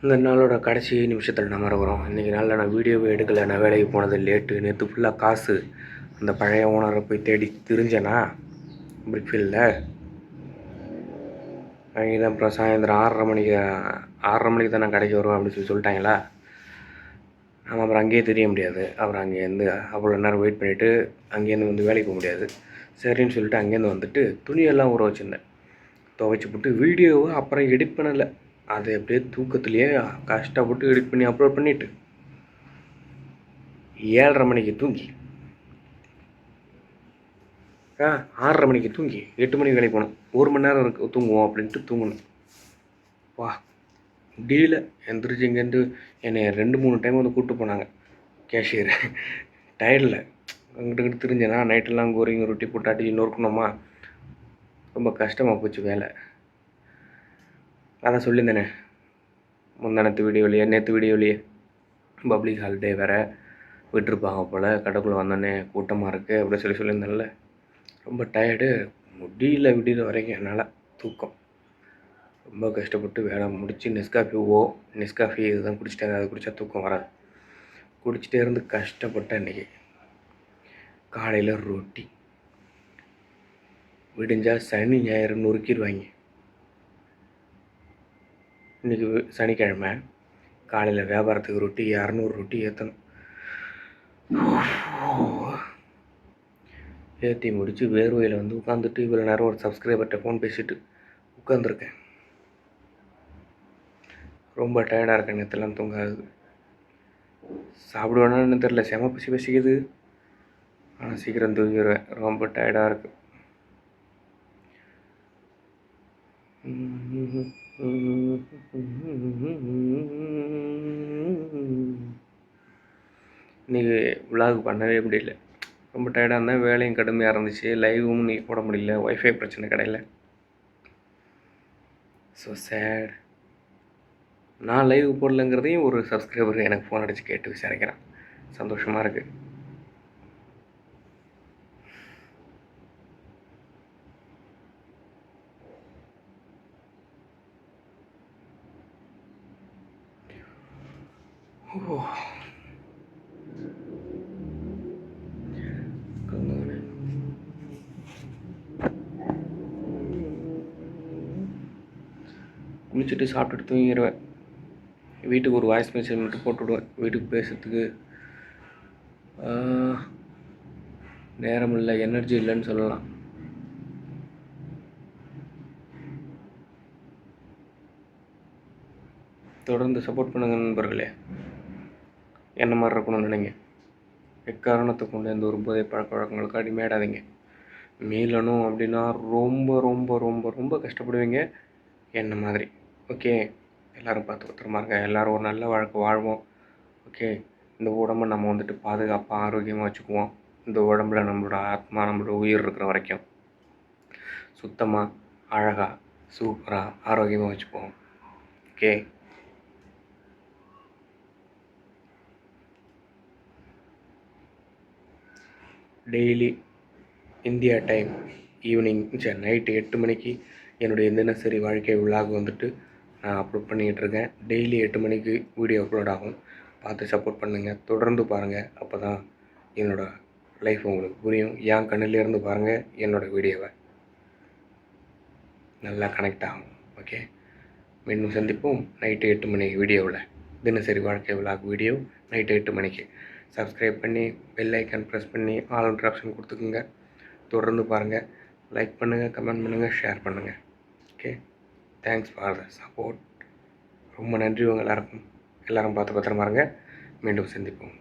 இந்த நாளோட கடைசி நிமிஷத்தில் நம்ம இருக்கிறோம். இன்றைக்கி நாளில் நான் வீடியோவே எடுக்கலை. நான் வேலைக்கு போனது லேட்டு. நேற்று ஃபுல்லாக காசு அந்த பழைய ஓனரை போய் தேடி திரிஞ்சேனா பிரிக்ஃபீல்டில். அங்கே தான் அப்புறம் சாயந்தரம் 6:30 மணிக்கு தான் நான் கடைக்கு வருவேன் அப்படின்னு சொல்லிட்டாங்களா. நம்ம அப்புறம் அங்கேயே தெரிய முடியாது. அப்புறம் அங்கேருந்து அவ்வளோ நேரம் வெயிட் பண்ணிவிட்டு அங்கேருந்து வந்து வேலைக்கு போக முடியாது. சரின்னு சொல்லிட்டு அங்கேருந்து வந்துட்டு துணியெல்லாம் ஊற வச்சுருந்தேன். துவைச்சி போட்டு வீடியோவை அப்புறம் எடிட் பண்ணலை. அதை அப்படியே தூக்கத்துலேயே கஷ்டப்பட்டு எடிட் பண்ணி அப்லோட் பண்ணிவிட்டு 7:30 மணிக்கு தூங்கி 6:30 மணிக்கு தூங்கி 8 மணிக்கு வேலைக்கு போனோம். 1 மணி நேரம் இருக்கு தூங்குவோம் அப்படின்ட்டு தூங்கணும். வா முடியல. எந்திரிச்சு இங்கேருந்து என்னை 2-3 டைம் வந்து கூப்பிட்டு போனாங்க கேஷியர். டயர்டில் அங்கிட்டு தெரிஞ்சேன்னா நைட்டெல்லாம் கோரிங்க ரொட்டி போட்டாட்டி நொறுக்கணுமா, ரொம்ப கஷ்டமாக போச்சு வேலை. அதான் சொல்லியிருந்தேனே முந்தானத்து வீடியோலையே நேற்று வீடியோலையே, பப்ளிக் ஹாலிடே வேறு விட்டுருப்பாங்க போல், கடைக்குள்ளே வந்தோடனே கூட்டமாக இருக்குது அப்படி சொல்லியிருந்தேன்ல. ரொம்ப டயர்டு, முடியல விடியற வரைக்கும் என்னால். தூக்கம் ரொம்ப கஷ்டப்பட்டு வேலை முடித்து நெஸ்காஃபி இதுதான் குடிச்சிட்டேன். அதை குடித்தா தூக்கம் வராது. குடிச்சிட்டே இருந்து கஷ்டப்பட்டேன். இன்றைக்கி காலையில் ரொட்டி விடிஞ்சால் சனி ஞாயிறு நொறுக்கிடுவாங்க. இன்றைக்கி சனிக்கிழமை காலையில் வியாபாரத்துக்கு ரொட்டி 200 ரொட்டி ஏற்றணும். ஏற்றி முடித்து வேர்வையில் வந்து உட்காந்துட்டு இவ்வளோ நேரம் ஒரு சப்ஸ்கிரைபர்கிட்ட ஃபோன் பேசிட்டு உட்காந்துருக்கேன். ரொம்ப டயர்டாக இருக்கேன். நேற்றுலாம் தூங்காது. சாப்பிடுவேன்னு தெரில, செம பசிக்குது. ஆனால் சீக்கிரம் தூங்கிடுவேன். ரொம்ப டயர்டாக இருக்குது. இன்றைக்கி விலாக் பண்ணவே முடியல. ரொம்ப டயர்டாக இருந்தேன். வேலையும் கடுமையாக இருந்துச்சு. லைவும் இன்றைக்கி போட முடியல. ஒய்ஃபை பிரச்சனை கடையில். So sad. நான் லைவ் போடலங்கிறதையும் ஒரு சப்ஸ்கிரைபர் எனக்கு ஃபோன் அடித்து கேட்டு விசாரிக்கிறான். சந்தோஷமாக இருக்குது. குளிச்சுட்டு சாப்பிட்டுட்டு தூங்கிடுவேன். வீட்டுக்கு ஒரு வாய்ஸ் மெசேஜ் மட்டும் போட்டுவிடுவேன். வீட்டுக்கு பேசுறதுக்கு நேரம் இல்லை, எனர்ஜி இல்லைன்னு சொல்லலாம். தொடர்ந்து சப்போர்ட் பண்ணுங்கள் நண்பர்களே. என்ன மாதிரி இருக்கணும்னு நினைங்க. எக்காரணத்தை கொண்டு எந்த ஒரு போதை பழக்க வழக்கங்களுக்கு அடிமையாடாதீங்க. மீளணும் அப்படின்னா ரொம்ப ரொம்ப ரொம்ப ரொம்ப கஷ்டப்படுவீங்க என்ன மாதிரி. ஓகே, எல்லோரும் பார்த்து பத்திரமா இருங்க. எல்லோரும் ஒரு நல்ல வாழ்க்கை வாழ்வோம். ஓகே, இந்த உடம்பை நம்ம வந்துட்டு பாதுகாப்பாக ஆரோக்கியமாக வச்சுக்குவோம். இந்த உடம்புல நம்மளோட ஆத்மா, நம்மளோட உயிர் இருக்கிற வரைக்கும் சுத்தமாக அழகாக சூப்பராக ஆரோக்கியமாக வச்சுக்குவோம். Okay, daily India time evening night 8 மணிக்கு என்னுடைய தினசரி வாழ்க்கை விலாக் வந்துட்டு நான் அப்லோட் பண்ணிகிட்ருக்கேன். டெய்லி 8 மணிக்கு வீடியோ அப்லோட் ஆகும். பார்த்து சப்போர்ட் பண்ணுங்கள். தொடர்ந்து பாருங்கள். அப்போ தான் என்னோடய லைஃப் உங்களுக்கு புரியும். என் கண்ணிலேருந்து பாருங்கள் என்னோடய வீடியோவை. நல்லா கனெக்ட் ஆகும். ஓகே, மீண்டும் சந்திப்போம் நைட்டு 8 மணி வீடியோவில். தினசரி வாழ்க்கை விலாக் வீடியோ நைட்டு 8 மணிக்கு. சப்ஸ்கிரைப் பண்ணி பெல் ஐக்கான் ப்ரெஸ் பண்ணி ஆல்ன்ற ஆப்ஷன் கொடுத்துக்குங்க. தொடர்ந்து பாருங்கள். லைக் பண்ணுங்கள், கமெண்ட் பண்ணுங்கள், ஷேர் பண்ணுங்கள். Okay, thanks for the support. ரொம்ப நன்றி உங்கள் எல்லாருக்கும். எல்லோரும் பார்த்து பத்திரமா இருங்க. மீண்டும் சந்திப்போம்.